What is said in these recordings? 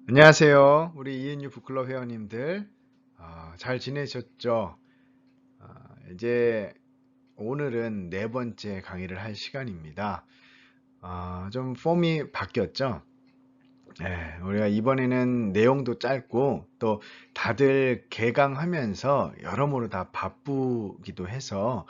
안녕하세요. 우리 ENU 북클럽 회원님들. 잘 지내셨죠? 이제 오늘은 네 번째 강의를 할 시간입니다. 좀 폼이 바뀌었죠? 네, 우리가 이번에는 내용도 짧고 또 다들 개강하면서 여러모로 다 바쁘기도 해서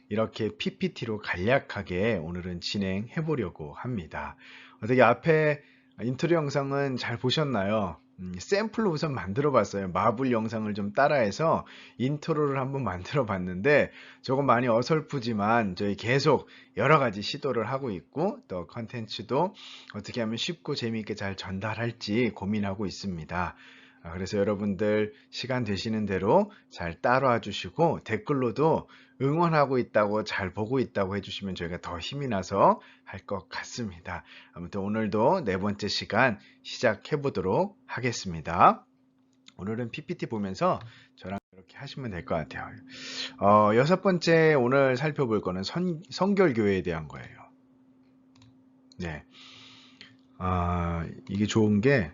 이렇게 PPT로 간략하게 오늘은 진행해 보려고 합니다. 어떻게 앞에 인트로 영상은 잘 보셨나요? 샘플로 우선 만들어 봤어요. 마블 영상을 좀 따라해서 인트로를 한번 만들어 봤는데 조금 많이 어설프지만 저희 계속 여러 가지 시도를 하고 있고 또 컨텐츠도 어떻게 하면 쉽고 재미있게 잘 전달할지 고민하고 있습니다. 그래서 여러분들 시간 되시는 대로 잘 따라와 주시고 댓글로도 응원하고 있다고 잘 보고 있다고 해주시면 저희가 더 힘이 나서 할 것 같습니다. 아무튼 오늘도 네 번째 시간 시작해 보도록 하겠습니다. 오늘은 PPT 보면서 저랑 이렇게 하시면 될 것 같아요. 여섯 번째 오늘 살펴볼 거는 성결교회에 대한 거예요. 네. 이게 좋은 게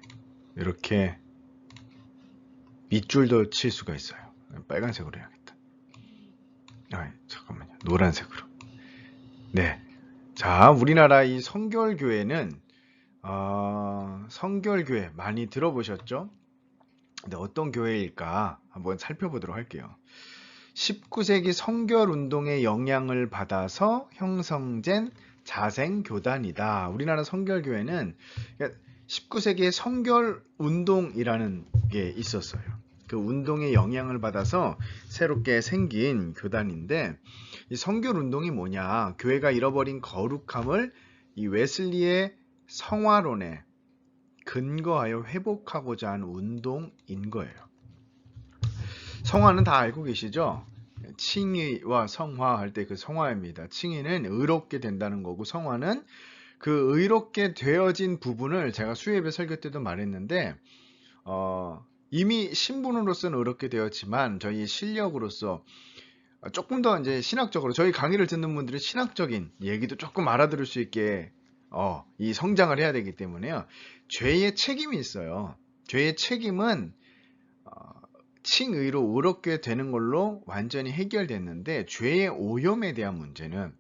이렇게 밑줄도 칠 수가 있어요. 빨간색으로 해야겠다. 잠깐만요. 노란색으로. 네. 자, 우리나라 이 성결교회는 성결교회 많이 들어보셨죠? 근데 어떤 교회일까 한번 살펴보도록 할게요. 19세기 성결운동의 영향을 받아서 형성된 자생교단이다. 우리나라 성결교회는 19세기에 성결운동이라는 게 있었어요. 그 운동의 영향을 받아서 새롭게 생긴 교단인데 이 성결운동이 뭐냐? 교회가 잃어버린 거룩함을 이 웨슬리의 성화론에 근거하여 회복하고자 하는 운동인 거예요. 성화는 다 알고 계시죠? 칭의와 성화 할 때 그 성화입니다. 칭의는 의롭게 된다는 거고 성화는 그 의롭게 되어진 부분을 제가 수요예배 설교 때도 말했는데 이미 신분으로서는 의롭게 되었지만 저희 실력으로서 조금 더 이제 신학적으로 저희 강의를 듣는 분들은 신학적인 얘기도 조금 알아들을 수 있게 이 성장을 해야 되기 때문에요. 죄의 책임이 있어요. 죄의 책임은 칭의로 의롭게 되는 걸로 완전히 해결됐는데 죄의 오염에 대한 문제는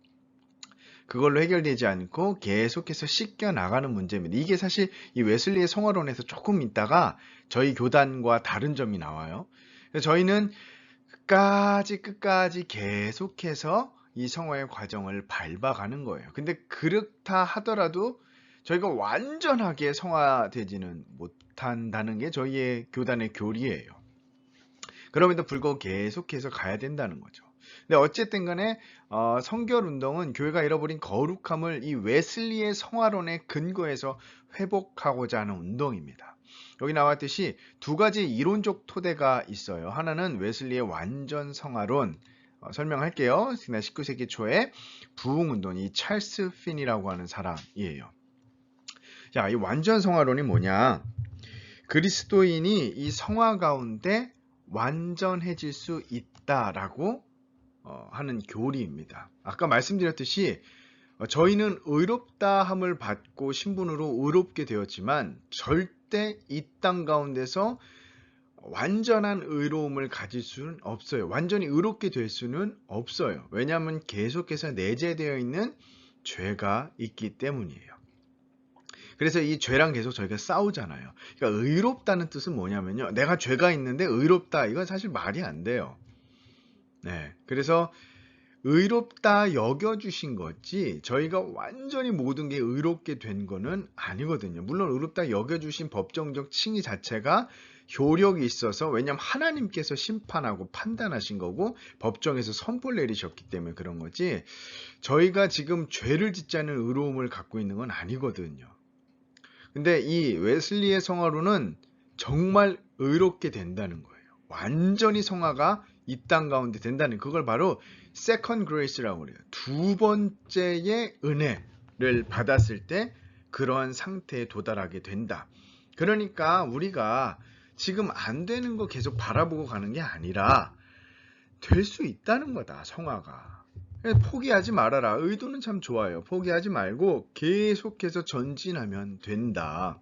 그걸로 해결되지 않고 계속해서 씻겨 나가는 문제입니다. 이게 사실 이 웨슬리의 성화론에서 조금 있다가 저희 교단과 다른 점이 나와요. 그래서 저희는 끝까지 계속해서 이 성화의 과정을 밟아가는 거예요. 근데 그렇다 하더라도 저희가 완전하게 성화되지는 못한다는 게 저희의 교단의 교리예요. 그럼에도 불구하고 계속해서 가야 된다는 거죠. 근데 어쨌든 간에 성결운동은 교회가 잃어버린 거룩함을 이 웨슬리의 성화론에 근거해서 회복하고자 하는 운동입니다. 여기 나왔듯이 두 가지 이론적 토대가 있어요. 하나는 웨슬리의 완전 성화론, 설명할게요. 19세기 초에 부흥운동, 이 찰스 핀이라고 하는 사람이에요. 자, 이 완전 성화론이 뭐냐? 그리스도인이 이 성화 가운데 완전해질 수 있다라고 하는 교리입니다. 아까 말씀드렸듯이 저희는 의롭다함을 받고 신분으로 의롭게 되었지만 절대 이 땅 가운데서 완전한 의로움을 가질 수는 없어요. 완전히 의롭게 될 수는 없어요. 왜냐하면 계속해서 내재되어 있는 죄가 있기 때문이에요. 그래서 이 죄랑 계속 저희가 싸우잖아요. 그러니까 의롭다는 뜻은 뭐냐면요. 내가 죄가 있는데 의롭다. 이건 사실 말이 안 돼요. 네. 그래서 의롭다 여겨주신 거지 저희가 완전히 모든 게 의롭게 된 거는 아니거든요. 물론 의롭다 여겨주신 법정적 칭의 자체가 효력이 있어서 왜냐하면 하나님께서 심판하고 판단하신 거고 법정에서 선포를 내리셨기 때문에 그런 거지 저희가 지금 죄를 짓지 않은 의로움을 갖고 있는 건 아니거든요. 근데 이 웨슬리의 성화로는 정말 의롭게 된다는 거예요. 완전히 성화가 이 땅 가운데 된다는 그걸 바로 세컨드 그레이스라고 그래요. 두 번째의 은혜를 받았을 때 그러한 상태에 도달하게 된다. 그러니까 우리가 지금 안 되는 거 계속 바라보고 가는 게 아니라 될 수 있다는 거다. 성화가. 포기하지 말아라. 의도는 참 좋아요. 포기하지 말고 계속해서 전진하면 된다.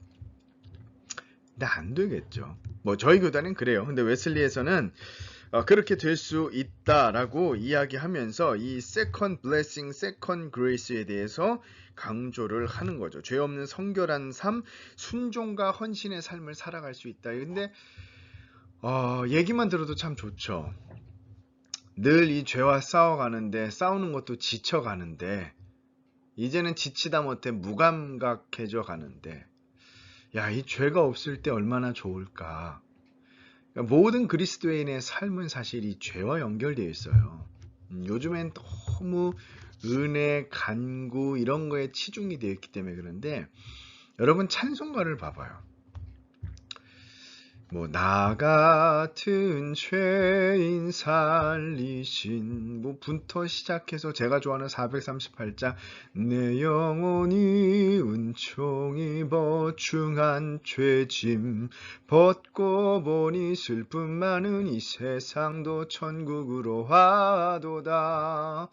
근데 안 되겠죠. 뭐 저희 교단은 그래요. 근데 웨슬리에서는 그렇게 될 수 있다라고 이야기하면서 이 second blessing, second grace에 대해서 강조를 하는 거죠. 죄 없는 성결한 삶, 순종과 헌신의 삶을 살아갈 수 있다. 근데 얘기만 들어도 참 좋죠. 늘 이 죄와 싸워가는데, 싸우는 것도 지쳐가는데, 이제는 지치다 못해 무감각해져 가는데, 야, 이 죄가 없을 때 얼마나 좋을까. 그러니까 모든 그리스도인의 삶은 사실 이 죄와 연결되어 있어요. 요즘엔 너무 은혜, 간구 이런 거에 치중이 되어 있기 때문에 그런데 여러분 찬송가를 봐봐요. 뭐 나 같은 죄인 살리신 뭐부터 시작해서 제가 좋아하는 438장 내 영혼이 은총이 버중한 죄짐 벗고 보니 슬픔 많은 이 세상도 천국으로 와도다.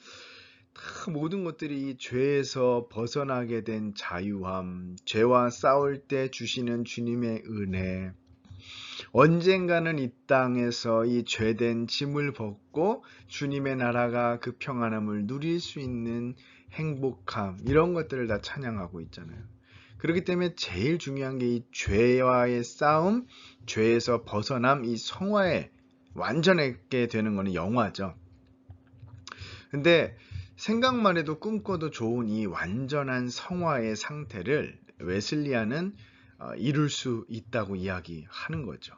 다 모든 것들이 이 죄에서 벗어나게 된 자유함, 죄와 싸울 때 주시는 주님의 은혜, 언젠가는 이 땅에서 이 죄된 짐을 벗고 주님의 나라가 그 평안함을 누릴 수 있는 행복함, 이런 것들을 다 찬양하고 있잖아요. 그렇기 때문에 제일 중요한 게 이 죄와의 싸움, 죄에서 벗어남, 이 성화에 완전하게 되는 거는 영화죠. 근데 생각만 해도 꿈꿔도 좋은 이 완전한 성화의 상태를 웨슬리안은 이룰 수 있다고 이야기하는 거죠.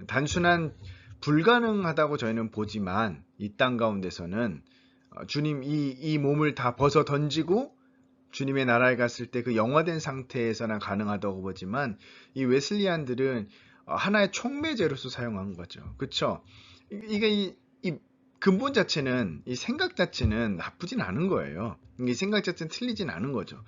단순한 불가능하다고 저희는 보지만 이 땅 가운데서는 주님 이 몸을 다 벗어 던지고 주님의 나라에 갔을 때 그 영화된 상태에서는 가능하다고 보지만 이 웨슬리안들은 하나의 촉매제로서 사용한 거죠. 그렇죠? 이게 이 근본 자체는 이 생각 자체는 나쁘진 않은 거예요. 이 생각 자체는 틀리진 않은 거죠.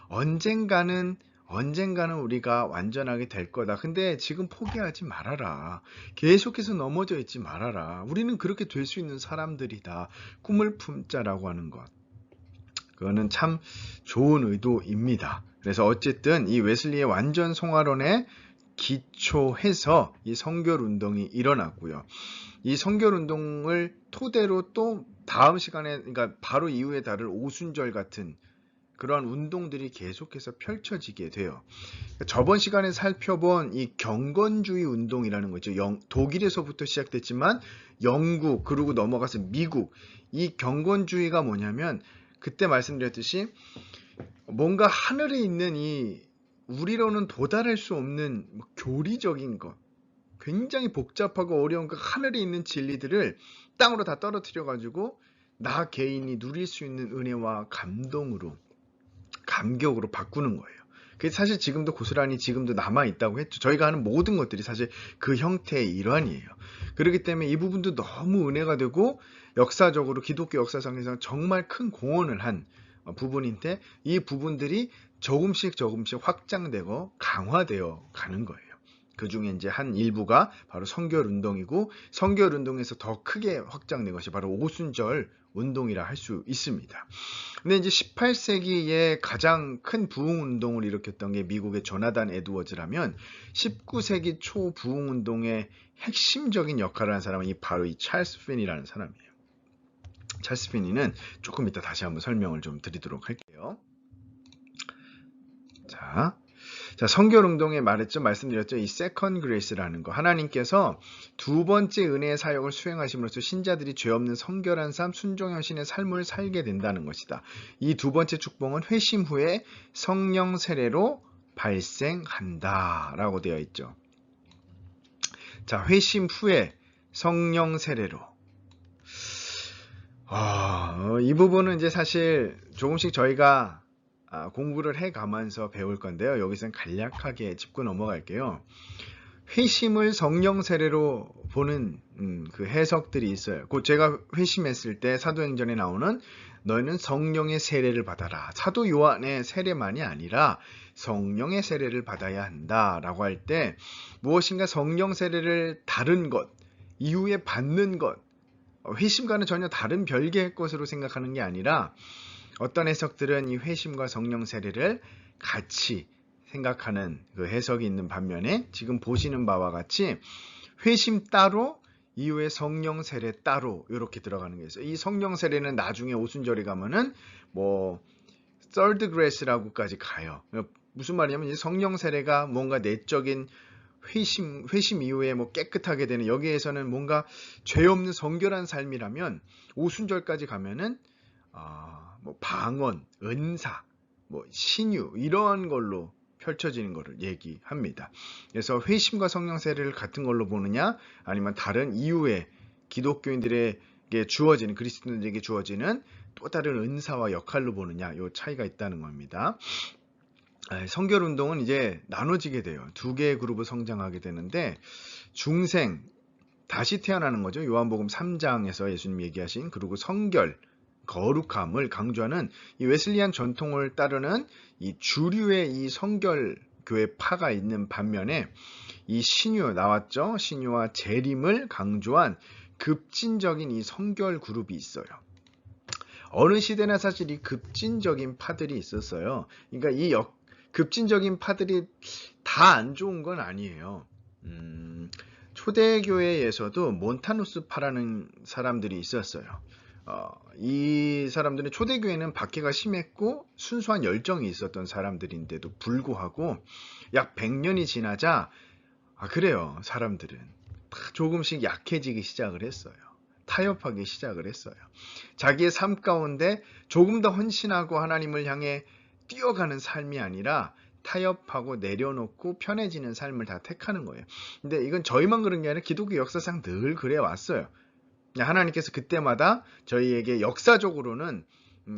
언젠가는 우리가 완전하게 될 거다. 근데 지금 포기하지 말아라. 계속해서 넘어져 있지 말아라. 우리는 그렇게 될 수 있는 사람들이다. 꿈을 품자라고 하는 것. 그거는 참 좋은 의도입니다. 그래서 어쨌든 이 웨슬리의 완전 성화론에 기초해서 이 성결 운동이 일어났고요. 이 성결 운동을 토대로 또 다음 시간에, 그러니까 바로 이후에 다룰 오순절 같은 그러한 운동들이 계속해서 펼쳐지게 돼요. 저번 시간에 살펴본 이 경건주의 운동이라는 거죠. 독일에서부터 시작됐지만 영국, 그리고 넘어가서 미국. 이 경건주의가 뭐냐면 그때 말씀드렸듯이 뭔가 하늘에 있는 이 우리로는 도달할 수 없는 교리적인 것, 굉장히 복잡하고 어려운 그 하늘에 있는 진리들을 땅으로 다 떨어뜨려 가지고 나 개인이 누릴 수 있는 은혜와 감격으로 바꾸는 거예요. 그게 사실 지금도 고스란히 지금도 남아있다고 했죠. 저희가 하는 모든 것들이 사실 그 형태의 일환이에요. 그렇기 때문에 이 부분도 너무 은혜가 되고 역사적으로 기독교 역사상에서 정말 큰 공헌을 한 부분인데 이 부분들이 조금씩 확장되고 강화되어 가는 거예요. 그 중에 이제 한 일부가 바로 성결 운동이고 성결 운동에서 더 크게 확장된 것이 바로 오순절 운동이라 할 수 있습니다. 근데 이제 18세기에 가장 큰 부흥 운동을 일으켰던 게 미국의 조나단 에드워즈라면 19세기 초 부흥 운동의 핵심적인 역할을 한 사람은 바로 이 찰스 피니라는 사람이에요. 찰스 피니는 조금 이따 다시 한번 설명을 좀 드리도록 할게요. 자, 성결운동에 말씀드렸죠. 이 세컨드 그레이스라는 거. 하나님께서 두 번째 은혜의 사역을 수행하심으로써 신자들이 죄 없는 성결한 삶, 순종하신의 삶을 살게 된다는 것이다. 이 두 번째 축복은 회심 후에 성령 세례로 발생한다라고 되어 있죠. 자, 회심 후에 성령 세례로. 이 부분은 이제 사실 조금씩 저희가 공부를 해가면서 배울 건데요. 여기서는 간략하게 짚고 넘어갈게요. 회심을 성령 세례로 보는 그 해석들이 있어요. 곧 제가 회심했을 때 사도행전에 나오는 너희는 성령의 세례를 받아라. 사도 요한의 세례만이 아니라 성령의 세례를 받아야 한다라고 할 때 무엇인가 성령 세례를 다른 것, 이후에 받는 것, 회심과는 전혀 다른 별개의 것으로 생각하는 게 아니라 어떤 해석들은 이 회심과 성령 세례를 같이 생각하는 그 해석이 있는 반면에 지금 보시는 바와 같이 회심 따로 이후에 성령 세례 따로 이렇게 들어가는 게 있어요. 이 성령 세례는 나중에 오순절에 가면은 뭐 third grace라고까지 가요. 무슨 말이냐면 이 성령 세례가 뭔가 내적인 회심 이후에 뭐 깨끗하게 되는, 여기에서는 뭔가 죄 없는 성결한 삶이라면 오순절까지 가면은 뭐 방언, 은사, 뭐 신유 이러한 걸로 펼쳐지는 것을 얘기합니다. 그래서 회심과 성령 세례를 같은 걸로 보느냐 아니면 다른 이후에 기독교인들에게 주어지는, 그리스도인들에게 주어지는 또 다른 은사와 역할로 보느냐, 이 차이가 있다는 겁니다. 성결 운동은 이제 나눠지게 돼요. 두 개의 그룹을 성장하게 되는데, 중생, 다시 태어나는 거죠. 요한복음 3장에서 예수님 얘기하신, 그리고 성결, 거룩함을 강조하는 이 웨슬리안 전통을 따르는 이 주류의 이 성결 교회파가 있는 반면에 이 신유 나왔죠. 신유와 재림을 강조한 급진적인 이 성결 그룹이 있어요. 어느 시대나 사실 이 급진적인 파들이 있었어요. 그러니까 이 급진적인 파들이 다 안 좋은 건 아니에요. 초대교회에서도 몬타누스파라는 사람들이 있었어요. 이 사람들은 초대교회는 박해가 심했고 순수한 열정이 있었던 사람들인데도 불구하고 약 100년이 지나자 그래요. 사람들은 다 조금씩 약해지기 시작을 했어요. 타협하기 시작을 했어요. 자기의 삶 가운데 조금 더 헌신하고 하나님을 향해 뛰어가는 삶이 아니라 타협하고 내려놓고 편해지는 삶을 다 택하는 거예요. 근데 이건 저희만 그런 게 아니라 기독교 역사상 늘 그래 왔어요. 하나님께서 그때마다 저희에게 역사적으로는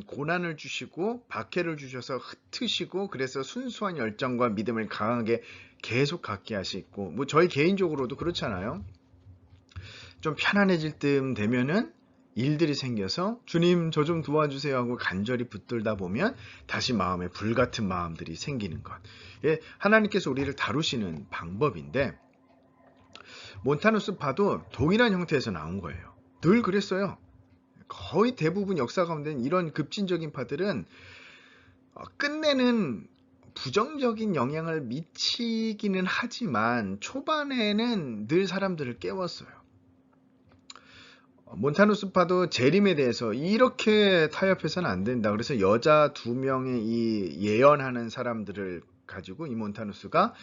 고난을 주시고 박해를 주셔서 흩으시고, 그래서 순수한 열정과 믿음을 강하게 계속 갖게 하시고, 뭐 저희 개인적으로도 그렇잖아요. 좀 편안해질 쯤 되면은 일들이 생겨서 주님 저 좀 도와주세요 하고 간절히 붙들다 보면 다시 마음에 불같은 마음들이 생기는 것. 하나님께서 우리를 다루시는 방법인데, 몬타누스파도 동일한 형태에서 나온 거예요. 늘 그랬어요. 거의 대부분 역사 가운데는 이런 급진적인 파들은 끝내는 부정적인 영향을 미치기는 하지만 초반에는 늘 사람들을 깨웠어요. 몬타누스파도 재림에 대해서 이렇게 타협해서는 안 된다. 그래서 여자 2명의 이 예언하는 사람들을 가지고 이 몬타누스가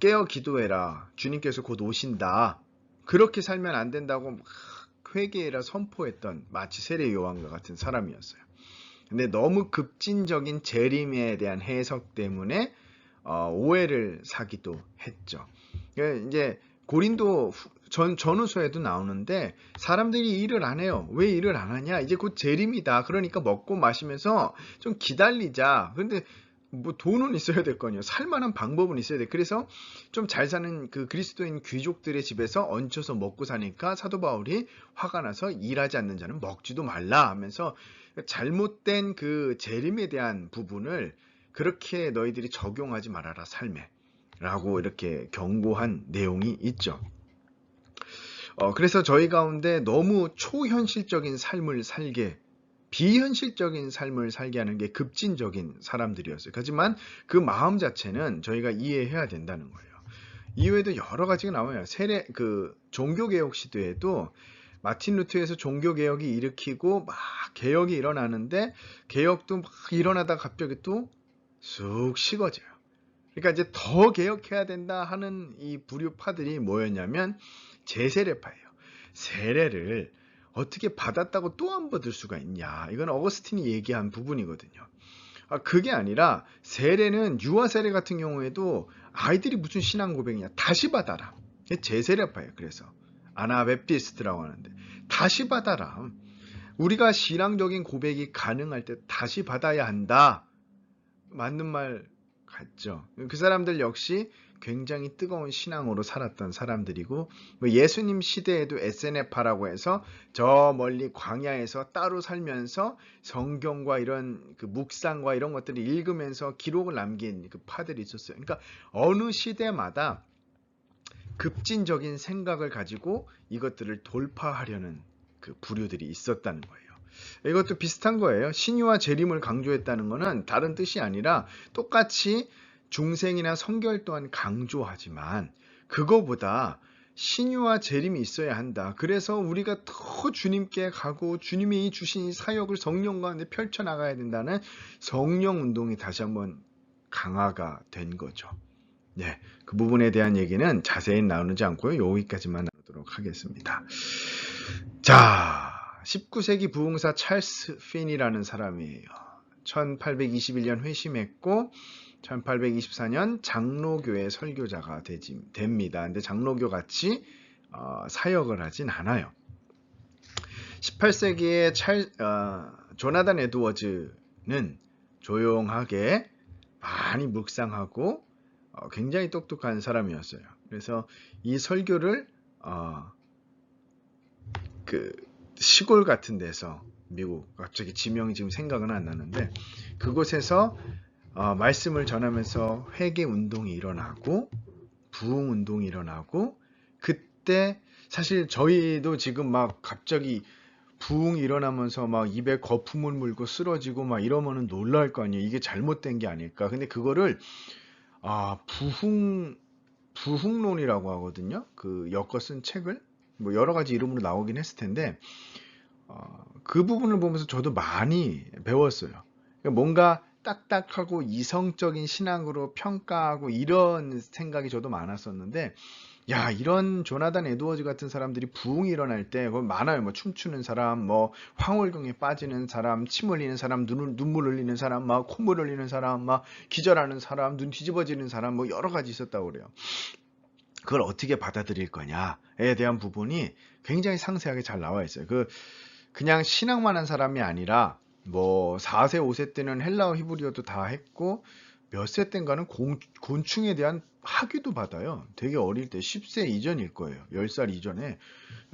깨어 기도해라. 주님께서 곧 오신다. 그렇게 살면 안 된다고 막 회개해라 선포했던, 마치 세례 요한과 같은 사람이었어요. 근데 너무 급진적인 재림에 대한 해석 때문에 오해를 사기도 했죠. 이제 고린도 전후서에도 나오는데 사람들이 일을 안 해요. 왜 일을 안 하냐? 이제 곧 재림이다. 그러니까 먹고 마시면서 좀 기다리자. 근데 뭐 돈은 있어야 될 거 아니에요. 살만한 방법은 있어야 돼. 그래서 좀 잘 사는 그 그리스도인 귀족들의 집에서 얹혀서 먹고 사니까 사도 바울이 화가 나서 일하지 않는 자는 먹지도 말라 하면서 잘못된 그 재림에 대한 부분을 그렇게 너희들이 적용하지 말아라 삶에 라고 이렇게 경고한 내용이 있죠. 그래서 저희 가운데 너무 초현실적인 삶을 살게, 비현실적인 삶을 살게 하는 게 급진적인 사람들이었어요. 하지만 그 마음 자체는 저희가 이해해야 된다는 거예요. 이외에도 여러 가지가 나와요. 종교개혁 시대에도 마틴 루터에서 종교개혁이 일으키고 막 개혁이 일어나는데, 개혁도 막 일어나다 갑자기 또 쑥 식어져요. 그러니까 이제 더 개혁해야 된다 하는 이 부류파들이 뭐였냐면 제세례파예요. 세례를 어떻게 받았다고 또 안 받을 수가 있냐. 이건 어거스틴이 얘기한 부분이거든요. 그게 아니라 세례는, 유아 세례 같은 경우에도 아이들이 무슨 신앙 고백이냐. 다시 받아라. 제세례파예요. 그래서 아나베피스트라고 하는데 다시 받아라. 우리가 신앙적인 고백이 가능할 때 다시 받아야 한다. 맞는 말 같죠. 그 사람들 역시 굉장히 뜨거운 신앙으로 살았던 사람들이고, 예수님 시대에도 에세네파라고 해서 저 멀리 광야에서 따로 살면서 성경과 이런 그 묵상과 이런 것들을 읽으면서 기록을 남긴 그 파들이 있었어요. 그러니까 어느 시대마다 급진적인 생각을 가지고 이것들을 돌파하려는 그 부류들이 있었다는 거예요. 이것도 비슷한 거예요. 신유와 재림을 강조했다는 것은 다른 뜻이 아니라 똑같이 중생이나 성결 또한 강조하지만 그거보다 신유와 재림이 있어야 한다. 그래서 우리가 더 주님께 가고 주님이 주신 이 사역을 성령 가운데 펼쳐나가야 된다는 성령 운동이 다시 한번 강화가 된 거죠. 네, 그 부분에 대한 얘기는 자세히 나누지 않고요. 여기까지만 나누도록 하겠습니다. 자, 19세기 부흥사 찰스 핀이라는 사람이에요. 1821년 회심했고 1824년 장로교회 설교자가 됩니다. 근데 장로교 같이 사역을 하진 않아요. 18세기에 조나단 에드워즈는 조용하게 많이 묵상하고 굉장히 똑똑한 사람이었어요. 그래서 이 설교를 그 시골 같은 데서 미국, 갑자기 지명이 지금 생각은 안 나는데 그곳에서 말씀을 전하면서 회개 운동이 일어나고 부흥 운동이 일어나고 그때 사실 저희도 지금 막 갑자기 부흥이 일어나면서 막 입에 거품을 물고 쓰러지고 막 이러면은 놀랄 거 아니에요. 이게 잘못된 게 아닐까. 근데 그거를 부흥론이라고 하거든요. 그 엮어 쓴 책을 뭐 여러 가지 이름으로 나오긴 했을 텐데 그 부분을 보면서 저도 많이 배웠어요. 그러니까 뭔가 딱딱하고 이성적인 신앙으로 평가하고 이런 생각이 저도 많았었는데 야, 이런 조나단 에드워즈 같은 사람들이 부흥이 일어날 때 많아요. 뭐 춤추는 사람, 뭐 황홀경에 빠지는 사람, 침 흘리는 사람, 눈물 흘리는 사람, 막 콧물 흘리는 사람, 막 기절하는 사람, 눈 뒤집어지는 사람, 뭐 여러 가지 있었다고 그래요. 그걸 어떻게 받아들일 거냐에 대한 부분이 굉장히 상세하게 잘 나와 있어요. 그냥 신앙만 한 사람이 아니라 뭐 4세, 5세 때는 헬라어 히브리어도 다 했고 몇 세 때인가는 곤충에 대한 학위도 받아요. 되게 어릴 때 10세 이전일 거예요. 10살 이전에.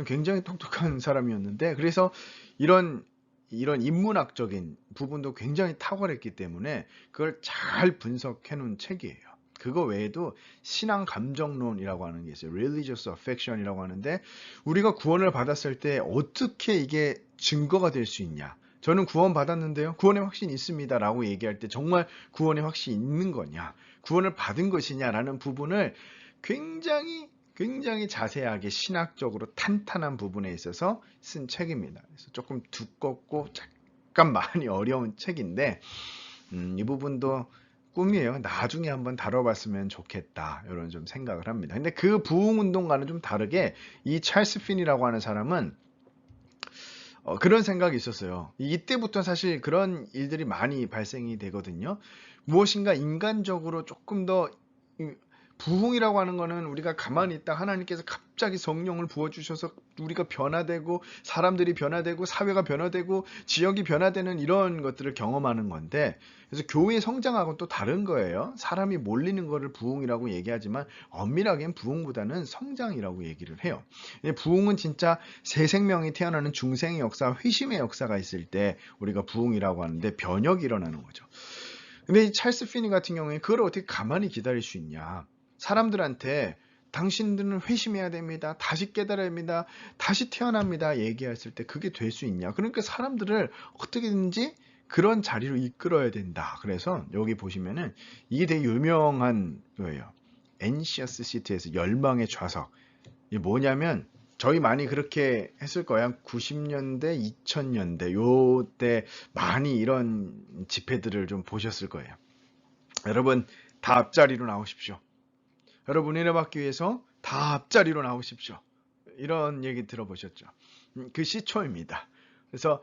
굉장히 똑똑한 사람이었는데 그래서 이런 인문학적인 부분도 굉장히 탁월했기 때문에 그걸 잘 분석해 놓은 책이에요. 그거 외에도 신앙 감정론이라고 하는 게 있어요. Religious Affection이라고 하는데 우리가 구원을 받았을 때 어떻게 이게 증거가 될 수 있냐. 저는 구원 받았는데요. 구원의 확신이 있습니다. 라고 얘기할 때 정말 구원의 확신이 있는 거냐. 구원을 받은 것이냐라는 부분을 굉장히 자세하게 신학적으로 탄탄한 부분에 있어서 쓴 책입니다. 그래서 조금 두껍고 잠깐 많이 어려운 책인데 이 부분도 꿈이에요. 나중에 한번 다뤄봤으면 좋겠다. 이런 좀 생각을 합니다. 근데 그 부흥운동과는 좀 다르게 이 찰스 핀이라고 하는 사람은 그런 생각이 있었어요. 이때부터 사실 그런 일들이 많이 발생이 되거든요. 무엇인가 인간적으로 조금 더 부흥이라고 하는 거는 우리가 가만히 있다 하나님께서 갑자기 성령을 부어주셔서 우리가 변화되고 사람들이 변화되고 사회가 변화되고 지역이 변화되는 이런 것들을 경험하는 건데 그래서 교회 성장하고는 또 다른 거예요. 사람이 몰리는 거를 부흥이라고 얘기하지만 엄밀하게는 부흥보다는 성장이라고 얘기를 해요. 부흥은 진짜 새 생명이 태어나는 중생의 역사, 회심의 역사가 있을 때 우리가 부흥이라고 하는데 변혁이 일어나는 거죠. 근데 이 찰스 피니 같은 경우에 그걸 어떻게 가만히 기다릴 수 있냐. 사람들한테 당신들은 회심해야 됩니다. 다시 깨달아야 됩니다. 다시 태어납니다. 얘기했을 때 그게 될 수 있냐. 그러니까 사람들을 어떻게든지 그런 자리로 이끌어야 된다. 그래서 여기 보시면은 이게 되게 유명한 거예요. 엔시어스 시티에서 열망의 좌석. 이게 뭐냐면 저희 많이 그렇게 했을 거야. 90년대, 2000년대 요때 많이 이런 집회들을 좀 보셨을 거예요. 여러분 다 앞자리로 나오십시오. 여러분 은혜 받기 위해서 다 앞자리로 나오십시오. 이런 얘기 들어보셨죠? 그 시초입니다. 그래서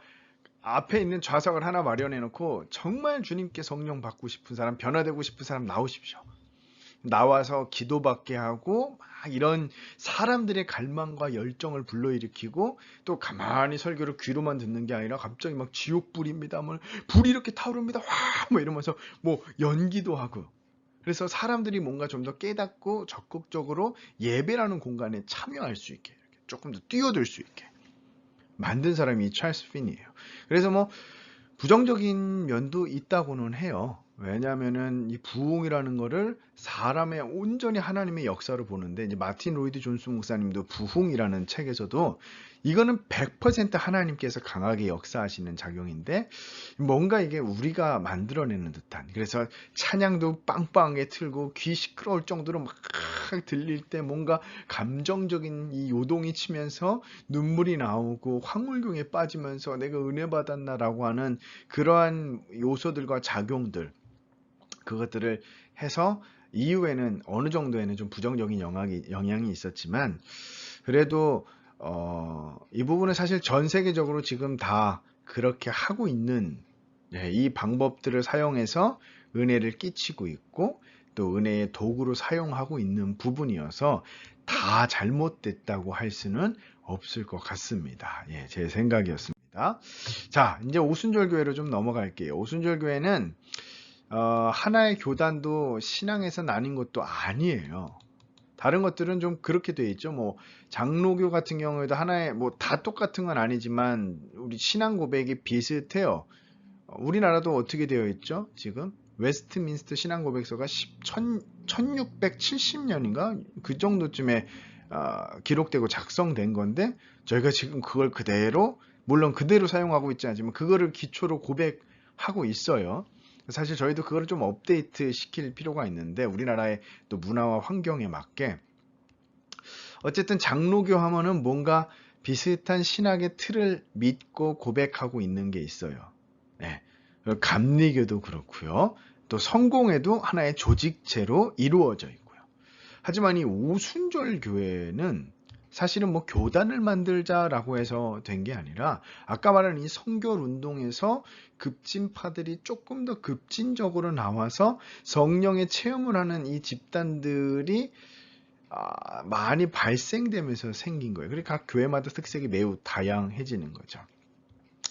앞에 있는 좌석을 하나 마련해 놓고 정말 주님께 성령 받고 싶은 사람, 변화되고 싶은 사람 나오십시오. 나와서 기도받게 하고 막 이런 사람들의 갈망과 열정을 불러일으키고 또 가만히 설교를 귀로만 듣는 게 아니라 갑자기 막 지옥불입니다. 뭐 불이 이렇게 타오릅니다. 와! 뭐 이러면서 뭐 연기도 하고 그래서 사람들이 뭔가 좀 더 깨닫고 적극적으로 예배라는 공간에 참여할 수 있게 조금 더 뛰어들 수 있게 만든 사람이 찰스 핀이에요. 그래서 뭐 부정적인 면도 있다고는 해요. 왜냐면은 이 부흥이라는 거를 사람의 온전히 하나님의 역사로 보는데 이제 마틴 로이드 존스 목사님도 부흥이라는 책에서도 이거는 100% 하나님께서 강하게 역사하시는 작용인데 뭔가 이게 우리가 만들어내는 듯한 그래서 찬양도 빵빵하게 틀고 귀 시끄러울 정도로 막 들릴 때 뭔가 감정적인 이 요동이 치면서 눈물이 나오고 황홀경에 빠지면서 내가 은혜 받았나라고 하는 그러한 요소들과 작용들 그것들을 해서 이후에는 어느 정도에는 좀 부정적인 영향이 있었지만 그래도 이 부분은 사실 전 세계적으로 지금 다 그렇게 하고 있는 이 방법들을 사용해서 은혜를 끼치고 있고 또 은혜의 도구로 사용하고 있는 부분이어서 다 잘못됐다고 할 수는 없을 것 같습니다. 예, 제 생각이었습니다. 자, 이제 오순절 교회로 좀 넘어갈게요. 오순절 교회는 하나의 교단도 신앙에서 나뉜 것도 아니에요. 다른 것들은 좀 그렇게 돼 있죠. 뭐 장로교 같은 경우에도 하나의 뭐 다 똑같은 건 아니지만 우리 신앙 고백이 비슷해요. 우리나라도 어떻게 되어 있죠? 지금 웨스트민스터 신앙 고백서가 1670년인가 그 정도쯤에 기록되고 작성된 건데 저희가 지금 그걸 그대로 물론 그대로 사용하고 있지 않지만 그거를 기초로 고백하고 있어요. 사실 저희도 그거를 좀 업데이트 시킬 필요가 있는데 우리나라의 또 문화와 환경에 맞게 어쨌든 장로교 하면은 뭔가 비슷한 신학의 틀을 믿고 고백하고 있는 게 있어요. 네. 감리교도 그렇고요. 또 성공회도 하나의 조직체로 이루어져 있고요. 하지만 이 오순절 교회는 사실은 뭐 교단을 만들자라고 해서 된 게 아니라 아까 말한 이 성결 운동에서 급진파들이 조금 더 급진적으로 나와서 성령의 체험을 하는 이 집단들이 많이 발생되면서 생긴 거예요. 그러니까 각 교회마다 특색이 매우 다양해지는 거죠.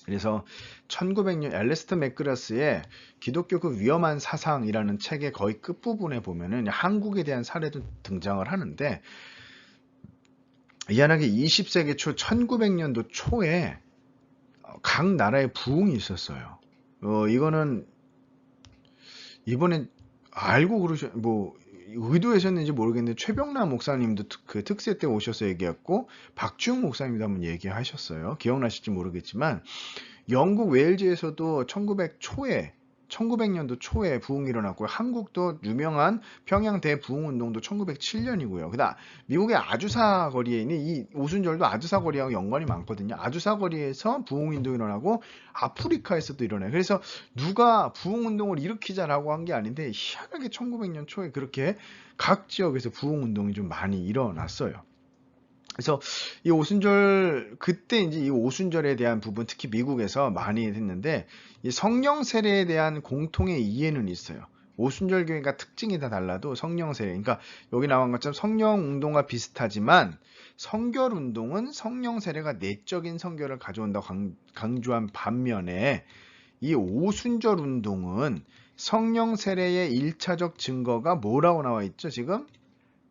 그래서 1900년 엘레스터 맥그라스의 기독교 그 위험한 사상이라는 책의 거의 끝부분에 보면은 한국에 대한 사례도 등장을 하는데 희한하게 20세기 초 1900년도 초에 각 나라의 부흥이 있었어요. 이거는 이번에 알고 뭐 의도하셨는지 모르겠는데 최병남 목사님도 그 특세 때 오셔서 얘기했고 박주영 목사님도 한번 얘기하셨어요. 기억나실지 모르겠지만 영국 웨일즈에서도 1900년도 초에 부흥이 일어났고요. 한국도 유명한 평양 대부흥운동도 1907년이고요. 그다음 미국의 아주사 거리에 있는 이 오순절도 아주사 거리하고 연관이 많거든요. 아주사 거리에서 부흥운동이 일어나고 아프리카에서도 일어나요. 그래서 누가 부흥운동을 일으키자라고 한 게 아닌데 희한하게 1900년 초에 그렇게 각 지역에서 부흥운동이 좀 많이 일어났어요. 그래서 이 오순절 그때 이제 이 오순절에 대한 부분 특히 미국에서 많이 했는데 이 성령 세례에 대한 공통의 이해는 있어요. 오순절 교회가 특징이 다 달라도 성령 세례, 그러니까 여기 나온 것처럼 성령 운동과 비슷하지만 성결 운동은 성령 세례가 내적인 성결을 가져온다고 강조한 반면에 이 오순절 운동은 성령 세례의 1차적 증거가 뭐라고 나와 있죠? 지금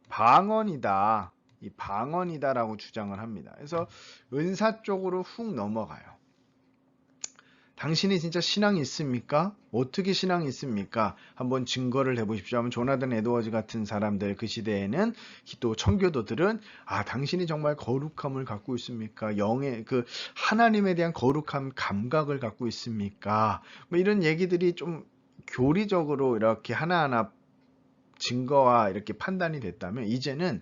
방언이다. 이 방언이다라고 주장을 합니다. 그래서 은사 쪽으로 훅 넘어가요. 당신이 진짜 신앙이 있습니까? 어떻게 신앙이 있습니까? 한번 증거를 해보십시오. 하면 조나단 에드워즈 같은 사람들 그 시대에는 또 청교도들은 당신이 정말 거룩함을 갖고 있습니까? 영의 그 하나님에 대한 거룩함 감각을 갖고 있습니까? 뭐 이런 얘기들이 좀 교리적으로 이렇게 하나하나 증거와 이렇게 판단이 됐다면 이제는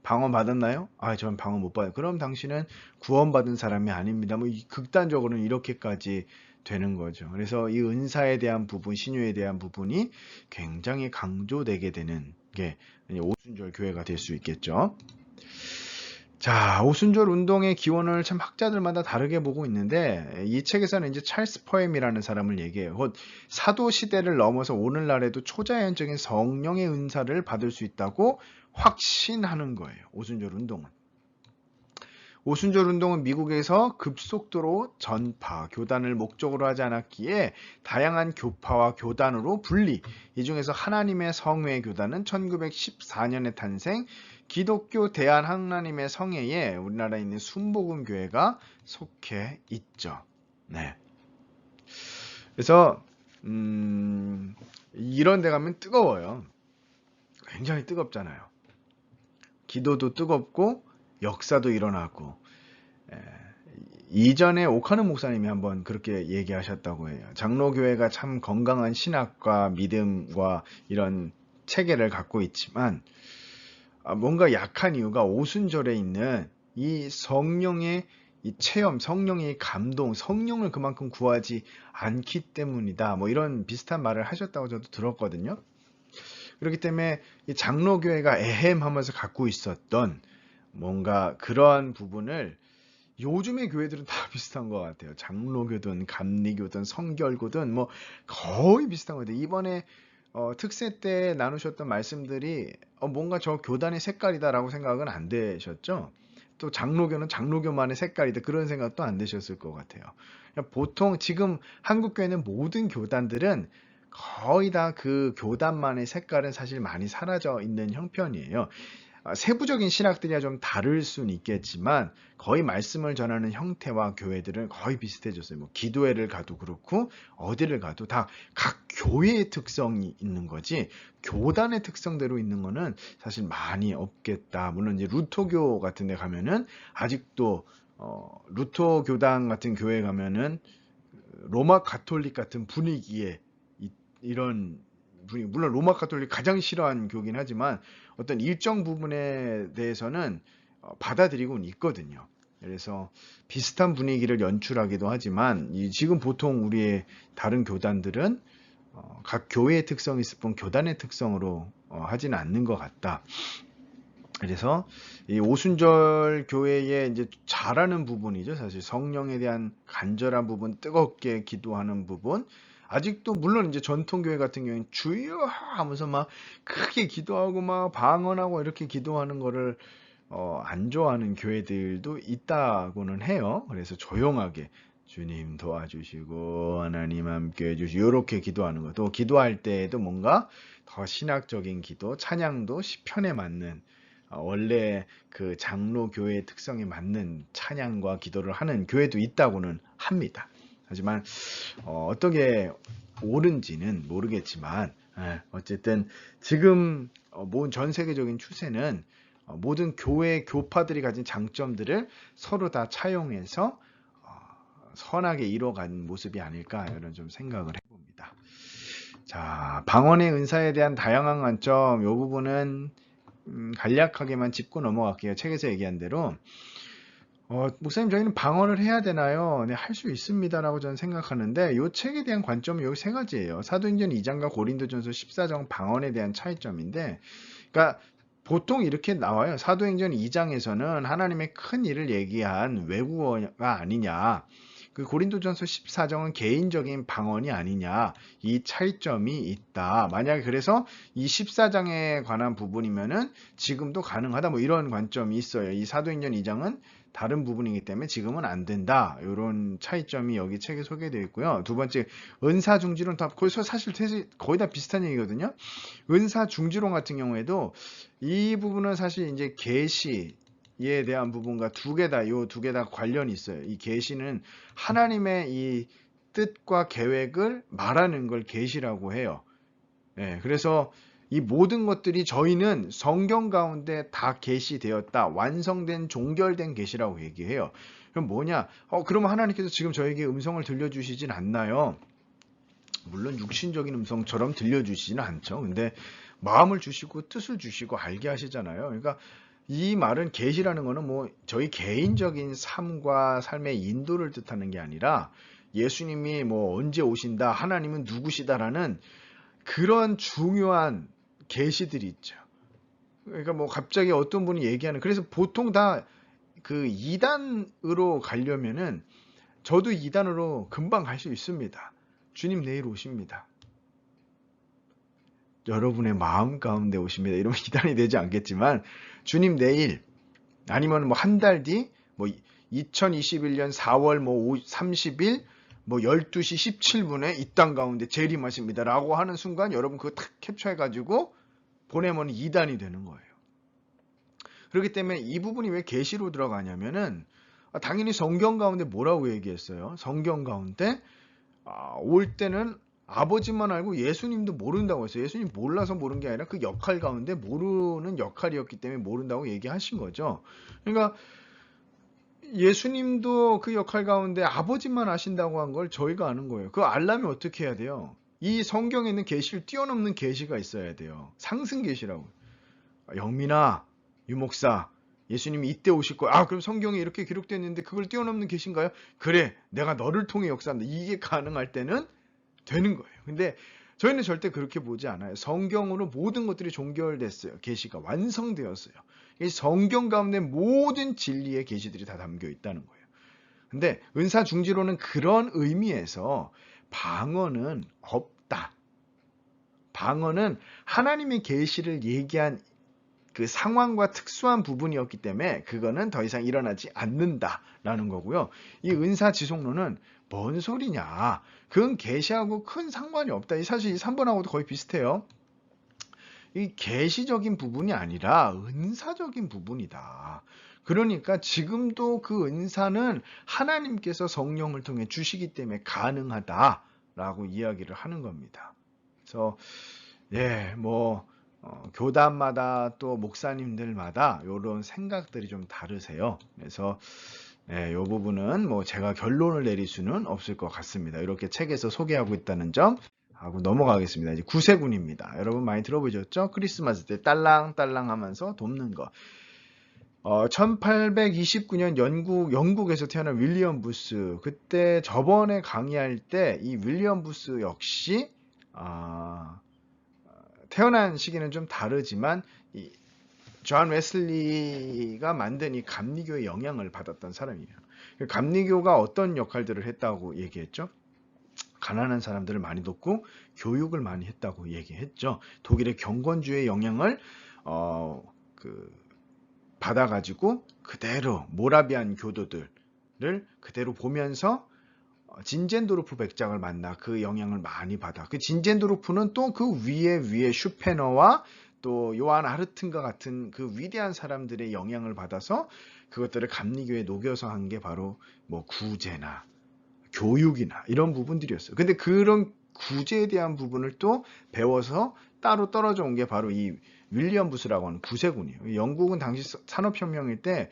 방언 받았나요? 저는 방언 못 받아요. 그럼 당신은 구원받은 사람이 아닙니다. 뭐 극단적으로는 이렇게까지 되는 거죠. 그래서 이 은사에 대한 부분, 신유에 대한 부분이 굉장히 강조되게 되는 게 오순절 교회가 될 수 있겠죠. 자, 오순절 운동의 기원을 참 학자들마다 다르게 보고 있는데 이 책에서는 이제 찰스 퍼엠이라는 사람을 얘기해요. 곧 사도 시대를 넘어서 오늘날에도 초자연적인 성령의 은사를 받을 수 있다고 확신하는 거예요. 오순절 운동은. 오순절 운동은 미국에서 급속도로 전파, 교단을 목적으로 하지 않았기에 다양한 교파와 교단으로 분리. 이 중에서 하나님의 성회 교단은 1914년에 탄생, 기독교 대한 하나님의 성회에 우리나라에 있는 순복음 교회가 속해 있죠. 네. 그래서 이런 데 가면 뜨거워요. 굉장히 뜨겁잖아요. 기도도 뜨겁고 역사도 일어나고. 예, 이전에 오카노 목사님이 한번 그렇게 얘기하셨다고 해요. 장로교회가 참 건강한 신학과 믿음과 이런 체계를 갖고 있지만 뭔가 약한 이유가 오순절에 있는 이 성령의 이 체험, 성령의 감동, 성령을 그만큼 구하지 않기 때문이다. 뭐 이런 비슷한 말을 하셨다고 저도 들었거든요. 그렇기 때문에 이 장로교회가 애헴하면서 갖고 있었던 뭔가 그러한 부분을 요즘의 교회들은 다 비슷한 것 같아요. 장로교든 감리교든 성결교든 뭐 거의 비슷한 것 같아요. 이번에 특세 때 나누셨던 말씀들이 뭔가 저 교단의 색깔이다라고 생각은 안 되셨죠? 또 장로교는 장로교만의 색깔이다 그런 생각도 안 되셨을 것 같아요. 보통 지금 한국교회는 모든 교단들은 거의 다 그 교단만의 색깔은 사실 많이 사라져 있는 형편이에요. 세부적인 신학들이야 좀 다를 수는 있겠지만 거의 말씀을 전하는 형태와 교회들은 거의 비슷해졌어요. 뭐 기도회를 가도 그렇고 어디를 가도 다 각 교회의 특성이 있는 거지 교단의 특성대로 있는 거는 사실 많이 없겠다. 물론 이제 루터교 같은 데 가면은 아직도 루터 교당 같은 교회 가면은 로마 가톨릭 같은 분위기에 이런 분위기, 물론 로마 가톨릭 가장 싫어하는 교긴 하지만 어떤 일정 부분에 대해서는 받아들이고는 있거든요. 그래서 비슷한 분위기를 연출하기도 하지만 지금 보통 우리의 다른 교단들은 각 교회의 특성이 있을 뿐 교단의 특성으로 하지는 않는 것 같다. 그래서 이 오순절 교회에 이제 잘하는 부분이죠. 사실 성령에 대한 간절한 부분, 뜨겁게 기도하는 부분. 아직도 물론 이제 전통교회 같은 경우는 주여 하면서 막 크게 기도하고 막 방언하고 이렇게 기도하는 거를 안 좋아하는 교회들도 있다고는 해요. 그래서 조용하게 주님 도와주시고 하나님 함께 해주시고 이렇게 기도하는 거. 또 기도할 때에도 뭔가 더 신학적인 기도, 찬양도 시편에 맞는 원래 그 장로 교회의 특성에 맞는 찬양과 기도를 하는 교회도 있다고는 합니다. 하지만 어떻게 옳은지는 모르겠지만 어쨌든 지금 전 세계적인 추세는 모든 교회 교파들이 가진 장점들을 서로 다 차용해서 선하게 이뤄가는 모습이 아닐까 이런 좀 생각을 해봅니다. 자, 방언의 은사에 대한 다양한 관점 이 부분은 간략하게만 짚고 넘어갈게요. 책에서 얘기한 대로 목사님 저희는 방언을 해야 되나요? 네, 할 수 있습니다라고 저는 생각하는데 이 책에 대한 관점은 여기 세 가지예요. 사도행전 2장과 고린도전서 14장 방언에 대한 차이점인데 그러니까 보통 이렇게 나와요. 사도행전 2장에서는 하나님의 큰 일을 얘기한 외국어가 아니냐. 그 고린도전서 14장은 개인적인 방언이 아니냐. 이 차이점이 있다. 만약에 그래서 이 14장에 관한 부분이면은 지금도 가능하다. 뭐 이런 관점이 있어요. 이 사도행전 2장은 다른 부분이기 때문에 지금은 안 된다. 이런 차이점이 여기 책에 소개되어 있고요. 두 번째, 은사 중지론 다 거기서 사실 거의 다 비슷한 얘기거든요. 은사 중지론 같은 경우에도 이 부분은 사실 이제 계시에 대한 부분과 요 두 개 다 관련이 있어요. 이 계시는 하나님의 이 뜻과 계획을 말하는 걸 계시라고 해요. 예, 그래서 이 모든 것들이 저희는 성경 가운데 다 계시되었다. 완성된 종결된 계시라고 얘기해요. 그럼 뭐냐? 그러면 하나님께서 지금 저에게 음성을 들려주시진 않나요? 물론 육신적인 음성처럼 들려주시지는 않죠. 근데 마음을 주시고 뜻을 주시고 알게 하시잖아요. 그러니까 이 말은 계시라는 거는 뭐 저희 개인적인 삶과 삶의 인도를 뜻하는 게 아니라 예수님이 뭐 언제 오신다, 하나님은 누구시다라는 그런 중요한 계시들이 있죠. 그러니까 뭐 갑자기 어떤 분이 얘기하는 그래서 보통 다 그 2단으로 가려면은 저도 2단으로 금방 갈 수 있습니다. 주님 내일 오십니다. 여러분의 마음 가운데 오십니다. 이러면 2단이 되지 않겠지만 주님 내일 아니면 뭐 한 달 뒤 뭐 2021년 4월 뭐 30일 뭐 12시 17분에 이 땅 가운데 재림하십니다. 라고 하는 순간 여러분 그거 탁 캡처해가지고 보내면 2단이 되는 거예요. 그렇기 때문에 이 부분이 왜 계시로 들어가냐면은 당연히 성경 가운데 뭐라고 얘기했어요? 성경 가운데 올 때는 아버지만 알고 예수님도 모른다고 했어요. 예수님 몰라서 모른 게 아니라 그 역할 가운데 모르는 역할이었기 때문에 모른다고 얘기하신 거죠. 그러니까 예수님도 그 역할 가운데 아버지만 아신다고 한 걸 저희가 아는 거예요. 그거 알려면 어떻게 해야 돼요? 이 성경에는 계시를 뛰어넘는 계시가 있어야 돼요. 상승 계시라고. 영민아, 유목사, 예수님이 이때 오실 거야. 아, 그럼 성경에 이렇게 기록되어 있는데 그걸 뛰어넘는 계신가요? 그래, 내가 너를 통해 역사한다. 이게 가능할 때는 되는 거예요. 근데 저희는 절대 그렇게 보지 않아요. 성경으로 모든 것들이 종결됐어요. 계시가 완성되었어요. 이 성경 가운데 모든 진리의 계시들이 다 담겨 있다는 거예요. 근데 은사 중지로는 그런 의미에서 방언은 없다. 방언은 하나님의 계시를 얘기한 그 상황과 특수한 부분이었기 때문에 그거는 더 이상 일어나지 않는다라는 거고요. 이 은사 지속론은 뭔 소리냐? 그건 계시하고 큰 상관이 없다. 사실 이 3번하고도 거의 비슷해요. 이 계시적인 부분이 아니라 은사적인 부분이다. 그러니까 지금도 그 은사는 하나님께서 성령을 통해 주시기 때문에 가능하다라고 이야기를 하는 겁니다. 그래서 교단마다 또 목사님들마다 이런 생각들이 좀 다르세요. 그래서 이 부분은 제가 결론을 내릴 수는 없을 것 같습니다. 이렇게 책에서 소개하고 있다는 점 하고 넘어가겠습니다. 이제 구세군입니다. 여러분 많이 들어보셨죠? 크리스마스 때 딸랑딸랑 하면서 돕는 거. 1829년 영국에서 태어난 윌리엄 부스. 그때 저번에 강의할 때 이 윌리엄 부스 역시 태어난 시기는 좀 다르지만 존 웨슬리가 만든 이 감리교의 영향을 받았던 사람이에요. 감리교가 어떤 역할들을 했다고 얘기했죠? 가난한 사람들을 많이 돕고 교육을 많이 했다고 얘기했죠. 독일의 경건주의 영향을 받아가지고 그대로 모라비안 교도들을 그대로 보면서 진젠도르프 백작을 만나 그 영향을 많이 받아. 그 진젠도르프는 또 그 위에 슈페너와 또 요한 하르튼과 같은 그 위대한 사람들의 영향을 받아서 그것들을 감리교에 녹여서 한 게 바로 구제나 교육이나 이런 부분들이었어요. 근데 그런 구제에 대한 부분을 또 배워서 따로 떨어져 온 게 바로 이 윌리엄 부스라고 하는 구세군이에요. 영국은 당시 산업혁명일 때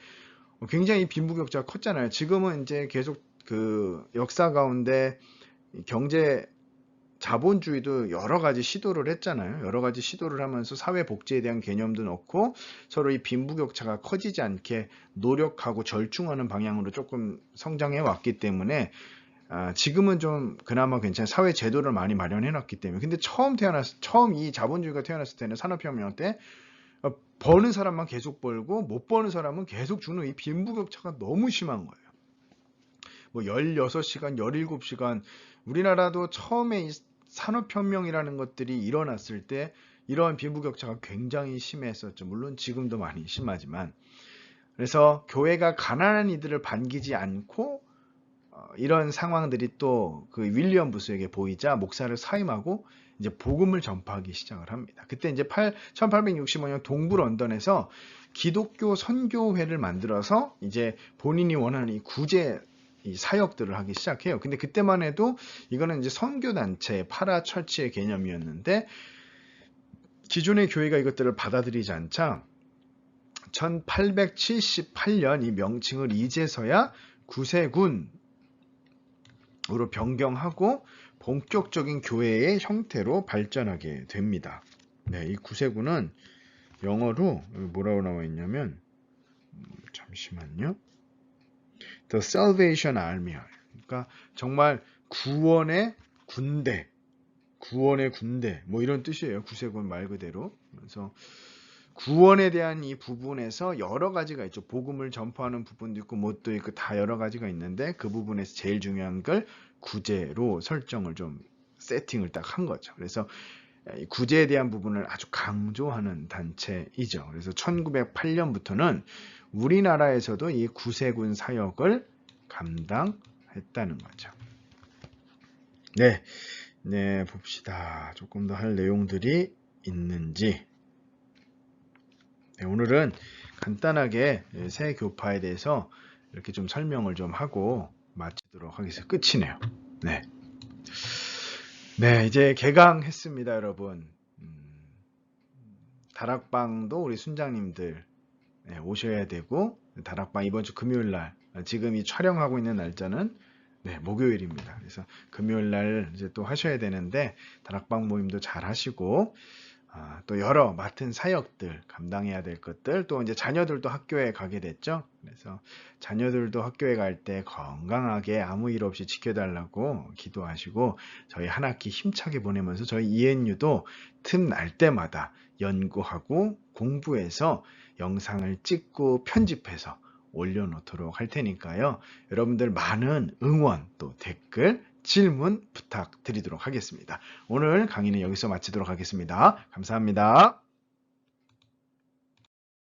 굉장히 빈부격차가 컸잖아요. 지금은 이제 계속 그 역사 가운데 경제 자본주의도 여러 가지 시도를 했잖아요. 여러 가지 시도를 하면서 사회 복지에 대한 개념도 넣고 서로 이 빈부격차가 커지지 않게 노력하고 절충하는 방향으로 조금 성장해 왔기 때문에 지금은 좀 그나마 괜찮아요. 사회 제도를 많이 마련해 놨기 때문에. 근데 처음 이 자본주의가 태어났을 때는 산업혁명 때 버는 사람만 계속 벌고 못 버는 사람은 계속 주는 이 빈부격차가 너무 심한 거예요. 16시간, 17시간 우리나라도 처음에 이 산업혁명이라는 것들이 일어났을 때 이러한 빈부격차가 굉장히 심했었죠. 물론 지금도 많이 심하지만. 그래서 교회가 가난한 이들을 반기지 않고 이런 상황들이 또 그 윌리엄 부스에게 보이자 목사를 사임하고 이제 복음을 전파하기 시작을 합니다. 그때 이제 1865년 동부 런던에서 기독교 선교회를 만들어서 이제 본인이 원하는 이 구제 이 사역들을 하기 시작해요. 근데 그때만 해도 이거는 이제 선교단체, 파라철치의 개념이었는데 기존의 교회가 이것들을 받아들이지 않자 1878년 이 명칭을 이제서야 구세군으로 변경하고 본격적인 교회의 형태로 발전하게 됩니다. 네, 이 구세군은 영어로 뭐라고 나와 있냐면 잠시만요. The Salvation Army. 그러니까 정말 구원의 군대 뭐 이런 뜻이에요. 구세군 말 그대로. 그래서 구원에 대한 이 부분에서 여러 가지가 있죠. 복음을 전파하는 부분도 있고 뭣도 있고 다 여러 가지가 있는데 그 부분에서 제일 중요한 걸 구제로 설정을 좀 세팅을 딱 한 거죠. 그래서 구제에 대한 부분을 아주 강조하는 단체이죠. 그래서 1908년부터는 우리나라에서도 이 구세군 사역을 감당했다는 거죠. 네, 봅시다. 조금 더 할 내용들이 있는지. 네, 오늘은 간단하게 새 교파에 대해서 이렇게 좀 설명을 좀 하고 마치도록 하겠습니다. 끝이네요. 네. 네, 이제 개강했습니다, 여러분. 다락방도 우리 순장님들 네, 오셔야 되고, 다락방 이번 주 금요일 날, 지금 이 촬영하고 있는 날짜는 네, 목요일입니다. 그래서 금요일 날 이제 또 하셔야 되는데, 다락방 모임도 잘 하시고, 또 여러 맡은 사역들, 감당해야 될 것들, 또 이제 자녀들도 학교에 가게 됐죠. 그래서 자녀들도 학교에 갈 때 건강하게 아무 일 없이 지켜달라고 기도하시고, 저희 한 학기 힘차게 보내면서 저희 ENU도 틈날 때마다 연구하고 공부해서 영상을 찍고 편집해서 올려놓도록 할 테니까요. 여러분들 많은 응원, 또 댓글, 질문 부탁드리도록 하겠습니다. 오늘 강의는 여기서 마치도록 하겠습니다. 감사합니다.